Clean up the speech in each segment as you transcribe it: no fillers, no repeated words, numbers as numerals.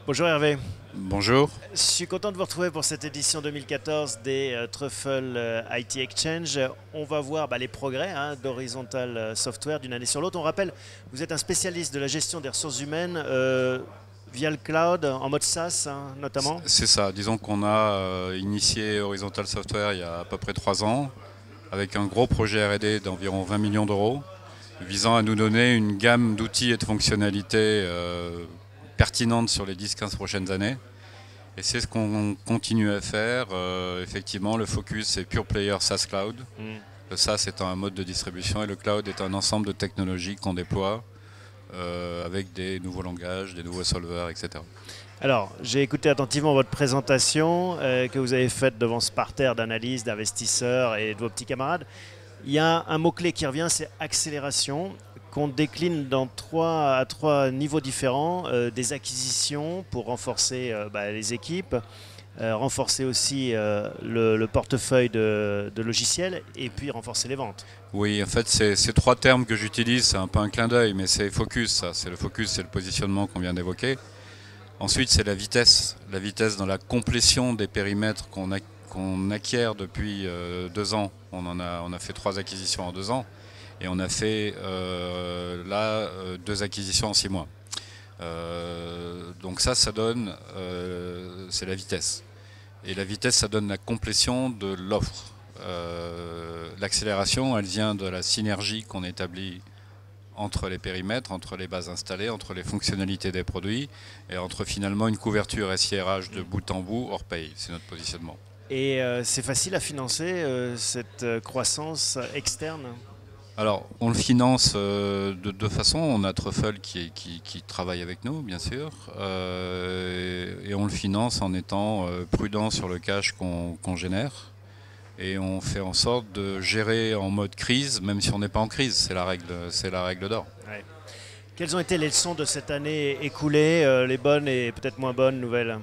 Bonjour Hervé. Bonjour. Je suis content de vous retrouver pour cette édition 2014 des Truffle IT Exchange. On va voir les progrès d'Horizontal Software d'une année sur l'autre. On rappelle, vous êtes un spécialiste de la gestion des ressources humaines via le cloud, en mode SaaS notamment. C'est ça. Disons qu'on a initié Horizontal Software il y a à peu près 3 ans avec un gros projet R&D d'environ 20 millions d'euros visant à nous donner une gamme d'outils et de fonctionnalités pertinentes sur les 10-15 prochaines années. Et c'est ce qu'on continue à faire. Effectivement, le focus c'est Pure Player SaaS Cloud. Le SaaS étant un mode de distribution et le cloud est un ensemble de technologies qu'on déploie avec des nouveaux langages, des nouveaux solvers, etc. Alors, j'ai écouté attentivement votre présentation que vous avez faite devant ce parterre d'analystes, d'investisseurs et de vos petits camarades. Il y a un mot-clé qui revient, c'est accélération, qu'on décline dans trois niveaux différents, des acquisitions pour renforcer les équipes, renforcer aussi le portefeuille de logiciels et puis renforcer les ventes. Oui, en fait, ces 3 termes que j'utilise, c'est un peu un clin d'œil, mais c'est focus, ça. C'est le focus, c'est le positionnement qu'on vient d'évoquer. Ensuite, c'est la vitesse dans la complétion des périmètres qu'on acquiert depuis 2 ans. On a fait 3 acquisitions en 2 ans. Et on a fait 2 acquisitions en 6 mois. Donc ça donne, c'est la vitesse. Et la vitesse, ça donne la complétion de l'offre. L'accélération, elle vient de la synergie qu'on établit entre les périmètres, entre les bases installées, entre les fonctionnalités des produits et entre finalement une couverture SIRH de bout en bout hors paye. C'est notre positionnement. Et c'est facile à financer cette croissance externe ? Alors, on le finance de 2 façons. On a Truffle qui travaille avec nous, bien sûr, et on le finance en étant prudent sur le cash qu'on génère. Et on fait en sorte de gérer en mode crise, même si on n'est pas en crise. C'est la règle d'or. Ouais. Quelles ont été les leçons de cette année écoulée, les bonnes et peut-être moins bonnes nouvelles ?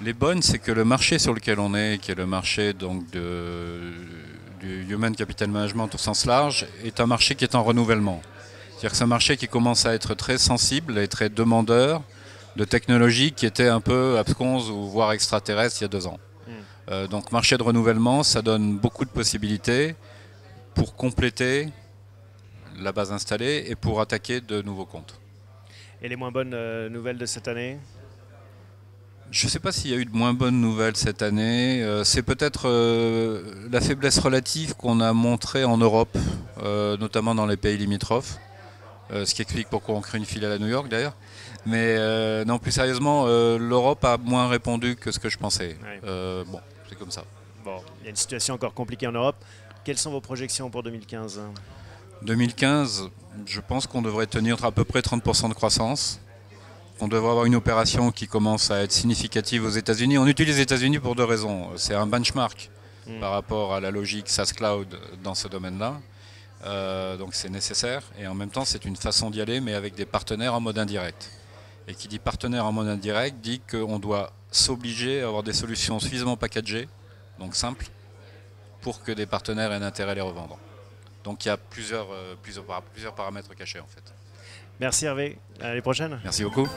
Les bonnes, c'est que le marché sur lequel on est, qui est le marché donc du Human Capital Management au sens large, est un marché qui est en renouvellement. C'est-à-dire que c'est un marché qui commence à être très sensible et très demandeur de technologies qui étaient un peu absconses ou voire extraterrestres il y a 2 ans. Donc marché de renouvellement, ça donne beaucoup de possibilités pour compléter la base installée et pour attaquer de nouveaux comptes. Et les moins bonnes nouvelles de cette année ? Je ne sais pas s'il y a eu de moins bonnes nouvelles cette année. C'est peut-être la faiblesse relative qu'on a montrée en Europe, notamment dans les pays limitrophes. Ce qui explique pourquoi on crée une filiale à New York d'ailleurs. Mais non, plus sérieusement, l'Europe a moins répondu que ce que je pensais. Ouais. Bon, c'est comme ça. Bon, il y a une situation encore compliquée en Europe. Quelles sont vos projections pour 2015 ? 2015, je pense qu'on devrait tenir à peu près 30% de croissance. On devrait avoir une opération qui commence à être significative aux États-Unis. On utilise les États-Unis pour 2 raisons. C'est un benchmark par rapport à la logique SaaS Cloud dans ce domaine-là. Donc c'est nécessaire. Et en même temps, c'est une façon d'y aller, mais avec des partenaires en mode indirect. Et qui dit partenaire en mode indirect dit qu'on doit s'obliger à avoir des solutions suffisamment packagées, donc simples, pour que des partenaires aient intérêt à les revendre. Donc il y a plusieurs paramètres cachés en fait. Merci Hervé, à l'année prochaine. Merci beaucoup.